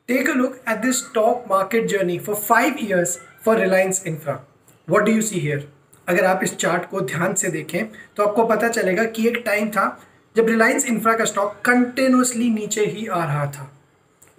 Take a look at this stock market journey for 5 years for Reliance Infra. What do you see here? अगर आप इस chart को ध्यान से देखें तो आपको पता चलेगा कि एक टाइम था जब रिलायंस इंफ्रा का स्टॉक कंटिन्यूसली नीचे ही आ रहा था।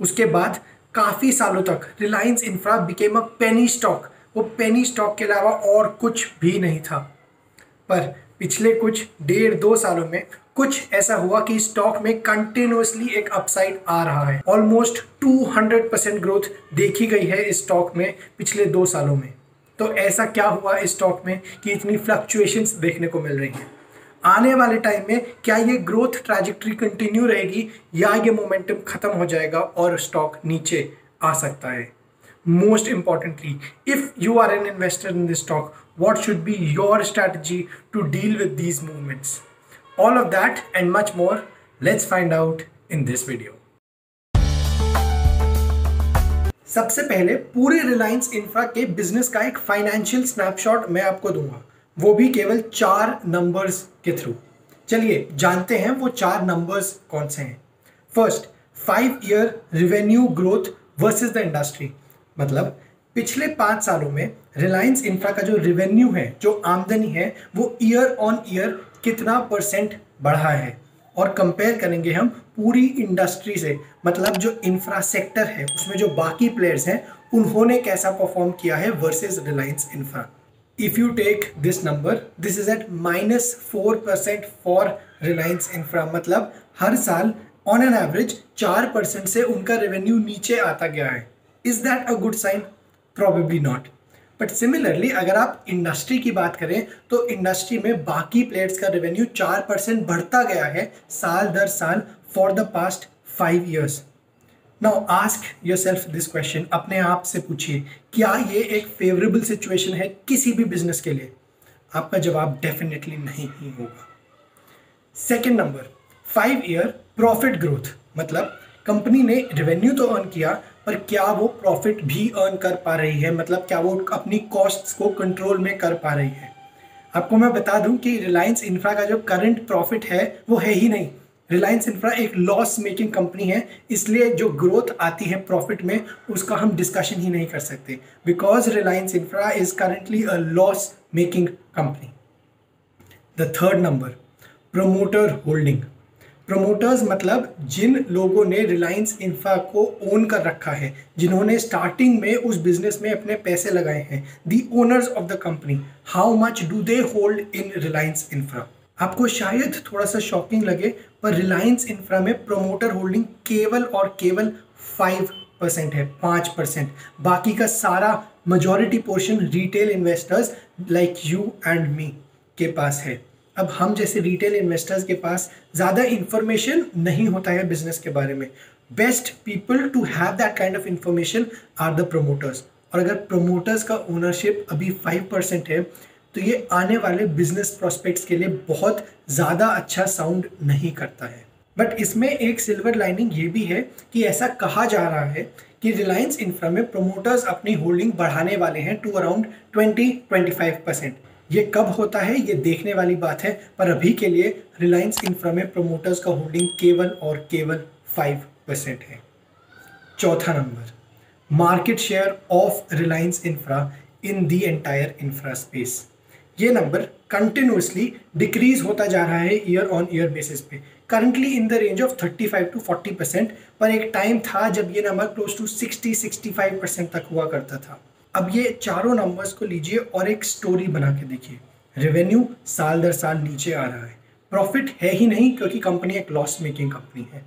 उसके बाद काफ़ी सालों तक Reliance infra became a penny stock. वो पेनी स्टॉक के अलावा और कुछ भी नहीं था। पर पिछले कुछ 1.5-2 सालों में कुछ ऐसा हुआ कि स्टॉक में कंटिन्यूसली एक अपसाइड आ रहा है। ऑलमोस्ट 200% ग्रोथ देखी गई है इस स्टॉक में पिछले 2 सालों में। तो ऐसा क्या हुआ इस स्टॉक में कि इतनी फ्लक्चुएशंस देखने को मिल रही हैं? आने वाले टाइम में क्या ये ग्रोथ ट्रैजेक्टरी कंटिन्यू रहेगी या ये मोमेंटम खत्म हो जाएगा और स्टॉक नीचे आ सकता है? Most importantly, if you are an investor in this stock, what should be your strategy to deal with these movements? All of that and much more, let's find out in this video. सबसे पहले पूरे Reliance infra के business का एक financial snapshot मैं आपको दूंगा, वो भी केवल 4 नंबर्स के थ्रू। चलिए जानते हैं वो 4 नंबर्स कौन से हैं। First, 5-year revenue growth versus the industry. मतलब पिछले 5 सालों में रिलायंस इंफ्रा का जो रेवेन्यू है, जो आमदनी है, वो ईयर ऑन ईयर कितना % बढ़ा है और कंपेयर करेंगे हम पूरी इंडस्ट्री से। मतलब जो इंफ्रा सेक्टर है उसमें जो बाकी प्लेयर्स हैं उन्होंने कैसा परफॉर्म किया है versus Reliance infra. If you take this number, this is at -4% for Reliance infra. मतलब हर साल ऑन एन एवरेज 4% से उनका रेवेन्यू नीचे आता गया है। Is that a good sign? Probably not. But similarly, अगर आप इंडस्ट्री की बात करें तो इंडस्ट्री में बाकी प्लेयर्स का रेवेन्यू 4% बढ़ता गया है साल दर साल for the past 5 years. Now ask yourself this question. अपने आप से पूछिए, क्या ये एक फेवरेबल सिचुएशन है किसी भी बिजनेस के लिए? आपका जवाब डेफिनेटली नहीं ही होगा। Second number, 5-year profit growth. मतलब कंपनी ने रेवेन्यू तो अर्न किया पर क्या वो प्रॉफिट भी अर्न कर पा रही है? मतलब क्या वो अपनी कॉस्ट्स को कंट्रोल में कर पा रही है? आपको मैं बता दूं कि रिलायंस इंफ्रा का जो करंट प्रॉफिट है वो है ही नहीं। रिलायंस इंफ्रा एक लॉस मेकिंग कंपनी है, इसलिए जो ग्रोथ आती है प्रॉफिट में उसका हम डिस्कशन ही नहीं कर सकते, because Reliance infra is currently a loss making company. The third number, promoter holding. Promoters मतलब जिन लोगों ने रिलायंस इंफ्रा को ओन कर रखा है, जिन्होंने स्टार्टिंग में उस बिजनेस में अपने पैसे लगाए हैं, the owners of the company, how much do they hold in Reliance Infra? आपको शायद थोड़ा सा शॉकिंग लगे पर रिलायंस इंफ्रा में प्रमोटर होल्डिंग केवल और केवल 5% है, 5%। बाकी का सारा majority portion retail investors like you and me के पास है। अब हम जैसे रिटेल इन्वेस्टर्स के पास ज़्यादा इंफॉर्मेशन नहीं होता है बिजनेस के बारे में। Best people to have that kind of information are the promoters. और अगर प्रमोटर्स का ओनरशिप अभी 5% है तो ये आने वाले बिजनेस प्रोस्पेक्ट्स के लिए बहुत ज़्यादा अच्छा साउंड नहीं करता है। बट इसमें एक सिल्वर लाइनिंग ये भी है कि ऐसा कहा जा रहा है कि रिलायंस इंफ्रा में प्रमोटर्स अपनी होल्डिंग बढ़ाने वाले हैं टू अराउंड 20-25%। ये कब होता है ये देखने वाली बात है, पर अभी के लिए रिलायंस इंफ्रा में प्रमोटर्स का होल्डिंग केवल और केवल 5% है। चौथा number, market share of Reliance infra in the entire infra space. ये नंबर कंटिन्यूसली डिक्रीज होता जा रहा है ईयर ऑन ईयर बेसिस पे, currently in the range of 35-40%। पर एक टाइम था जब ये नंबर क्लोज टू 60-65% तक हुआ करता था। अब ये चारों नंबर्स को लीजिए और एक स्टोरी बना के देखिए। रेवेन्यू साल दर साल नीचे आ रहा है, प्रॉफिट है ही नहीं क्योंकि कंपनी एक लॉस मेकिंग कंपनी है।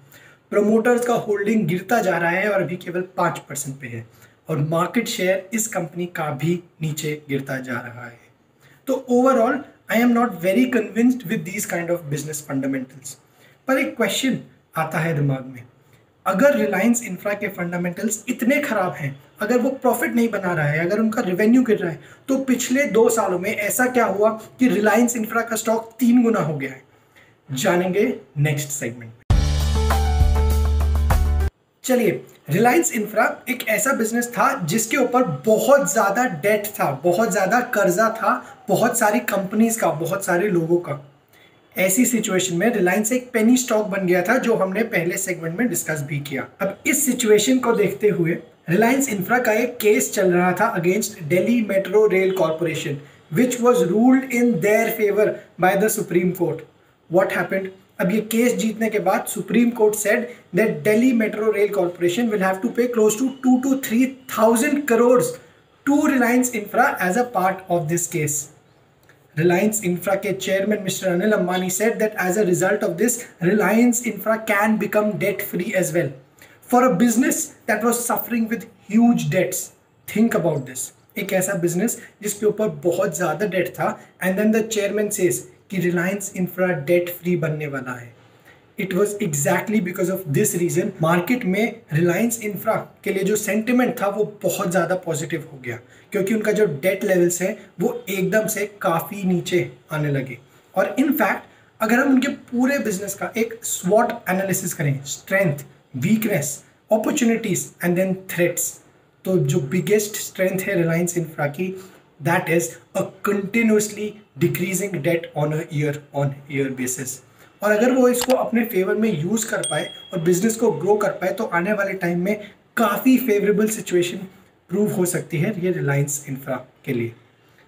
प्रमोटर्स का होल्डिंग गिरता जा रहा है और अभी केवल 5% पे है, और मार्केट शेयर इस कंपनी का भी नीचे गिरता जा रहा है। तो overall I am not very convinced with these kind of business fundamentals. पर एक क्वेश्चन आता है दिमाग में, अगर रिलायंस इंफ्रा के फंडामेंटल्स इतने खराब हैं, अगर वो प्रॉफिट नहीं बना रहा है, अगर उनका रेवेन्यू गिर रहा है, तो पिछले 2 सालों में ऐसा क्या हुआ कि रिलायंस इंफ्रा का स्टॉक 3 गुना हो गया है? जानेंगे नेक्स्ट सेगमेंट में। चलिए, रिलायंस इंफ्रा एक ऐसा बिजनेस था जिसके ऊपर बहुत ज़्यादा डेट था, बहुत ज़्यादा कर्जा था, बहुत सारी कंपनीज का, बहुत सारे लोगों का। ऐसी सिचुएशन में रिलायंस एक पेनी स्टॉक बन गया था, जो हमने पहले सेगमेंट में डिस्कस भी किया। अब इस सिचुएशन को देखते हुए रिलायंस इंफ्रा का एक केस चल रहा था against Delhi Metro Rail Corporation, which was ruled in their favour by the Supreme Court. What happened? अब ये केस जीतने के बाद Supreme Court said that Delhi Metro Rail Corporation will have to pay close to 2 to 3,000 crores to Reliance Infra as a part of this case. Reliance Infra के chairman mister Anil Ambani said that as a result of this, Reliance Infra can become debt free as well. For a business that was suffering with huge debts, think about this. एक ऐसा business जिसके ऊपर बहुत ज़्यादा debt था, and then the chairman says कि Reliance Infra debt free बनने वाला है। It was exactly because of this reason market में रिलायंस इंफ्रा के लिए जो सेंटिमेंट था वो बहुत ज़्यादा पॉजिटिव हो गया, क्योंकि उनका जो डेट लेवल्स है वो एकदम से काफ़ी नीचे आने लगे। और इनफैक्ट अगर हम उनके पूरे बिजनेस का एक स्वॉट एनालिसिस करें, strength, weakness, opportunities and then threats, तो जो बिगेस्ट स्ट्रेंथ है रिलायंस इंफ्रा की, that is a continuously decreasing debt on year basis. और अगर वो इसको अपने फेवर में यूज़ कर पाए और बिजनेस को ग्रो कर पाए तो आने वाले टाइम में काफ़ी फेवरेबल सिचुएशन प्रूव हो सकती है ये रिलायंस इंफ्रा के लिए।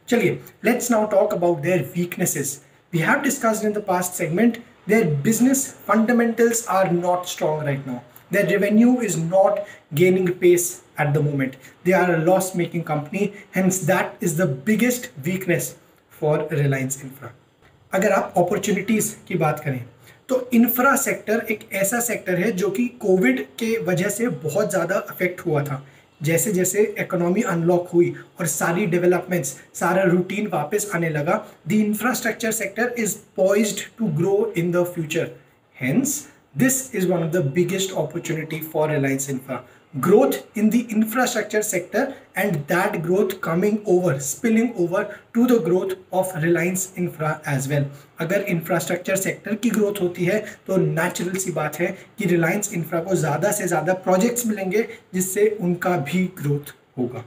चलिए, let's now talk about their weaknesses. We have discussed in the past segment their business fundamentals are not strong right now. Their revenue is not gaining pace at the moment. They are a loss-making company, hence that is the biggest weakness for Reliance Infra. अगर आप opportunities की बात करें तो infra sector एक ऐसा sector है जो कि कोविड के वजह से बहुत ज़्यादा अफेक्ट हुआ था। जैसे जैसे इकोनॉमी अनलॉक हुई और सारी डेवलपमेंट्स, सारा रूटीन वापस आने लगा, the infrastructure sector is poised to grow in the future. Hence this is one of the biggest opportunity for Reliance Infra. Growth in the infrastructure sector and that growth coming over, spilling over to the growth of Reliance Infra as well. अगर infrastructure sector की growth होती है तो natural सी बात है कि Reliance Infra को ज़्यादा से ज़्यादा projects मिलेंगे जिससे उनका भी growth होगा.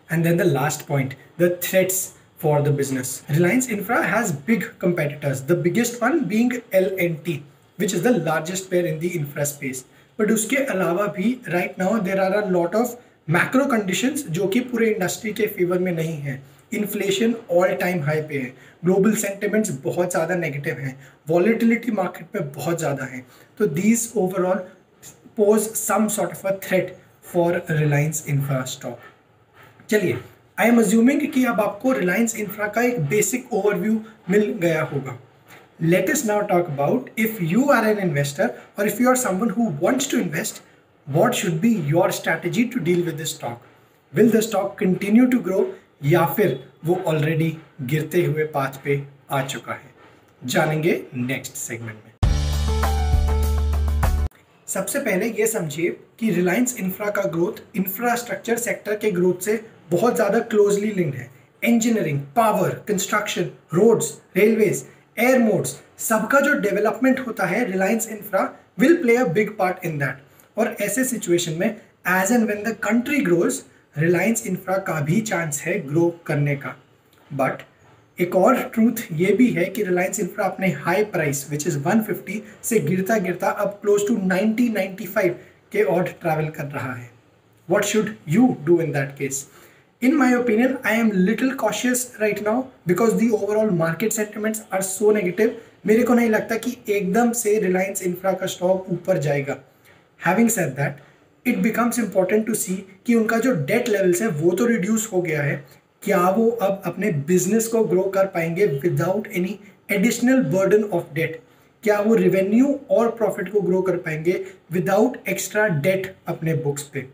And then the last point, the threats for the business. Reliance Infra has big competitors, the biggest one being L&T, which is the largest player in the infra space. But उसके अलावा भी right now there are a lot of macro conditions जो कि पूरे industry के favour में नहीं है। इन्फ्लेशन ऑल टाइम हाई पे है, ग्लोबल सेंटिमेंट्स बहुत ज़्यादा नेगेटिव हैं, वॉलेटिलिटी मार्केट में बहुत ज़्यादा है। तो these overall pose some sort of a threat for Reliance Infra stock. चलिए, आई एम अज्यूमिंग कि अब आपको रिलायंस इंफ्रा का एक बेसिक ओवरव्यू मिल गया होगा। Let us now talk about if you are an investor or if you are someone who wants to invest, what should be your strategy to deal with this stock? Will the stock continue to grow या फिर वो already गिरते हुए path पे आ चुका है? जानेंगे next segment में। सबसे पहले ये समझिए कि रिलायंस इंफ्रा का ग्रोथ इंफ्रास्ट्रक्चर सेक्टर के ग्रोथ से बहुत ज़्यादा क्लोजली लिंक्ड है। Engineering, power, construction, roads, railways, air modes, सबका जो डेवलपमेंट होता है Reliance infra will play a big part in that. और ऐसे सिचुएशन में as and when the country grows, Reliance infra का भी चांस है ग्रो करने का। बट एक और ट्रूथ ये भी है कि रिलायंस इंफ्रा अपने हाई प्राइस विच इज़ 150 से गिरता गिरता अब क्लोज टू 90-95 के ऑड ट्रैवल कर रहा है। What should you do in that case? In my opinion, I am little cautious right now because the overall market sentiments are so negative. मेरे को नहीं लगता कि एकदम से रिलायंस इंफ्रा का स्टॉक ऊपर जाएगा। Having said that, it becomes important to see कि उनका जो डेट लेवल्स है वो तो रिड्यूस हो गया है। क्या वो अब अपने बिजनेस को ग्रो कर पाएंगे without any additional burden of debt? क्या वो रेवेन्यू और प्रॉफिट को ग्रो कर पाएंगे विदाउट एक्स्ट्रा डेट अपने बुक्स पे?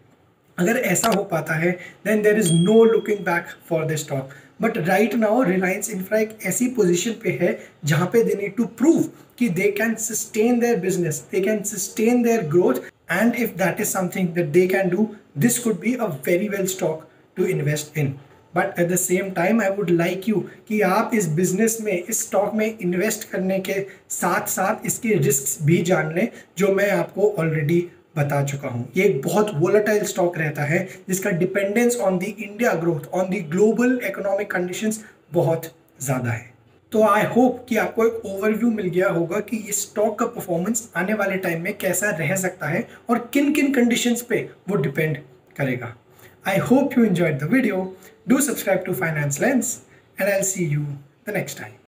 अगर ऐसा हो पाता है then there is no looking back for the stock. But right now Reliance infra एक ऐसी पोजीशन पे है जहां पे दे नीड टू प्रूव कि they can sustain their business, they can sustain their growth, and if that is something that they can do, this could be a very well stock to invest in. But at the same time I would like you कि आप इस business में, इस stock में invest करने के साथ साथ इसके रिस्क भी जान लें, जो मैं आपको ऑलरेडी बता चुका हूँ। ये एक बहुत वोलेटाइल स्टॉक रहता है जिसका dependence on the India growth, on the global economic conditions बहुत ज़्यादा है। तो आई होप कि आपको एक ओवरव्यू मिल गया होगा कि ये स्टॉक का परफॉर्मेंस आने वाले टाइम में कैसा रह सकता है और किन किन कंडीशंस पे वो डिपेंड करेगा। I hope you enjoyed the video. Do subscribe to Finance Lens and I'll see you the next time.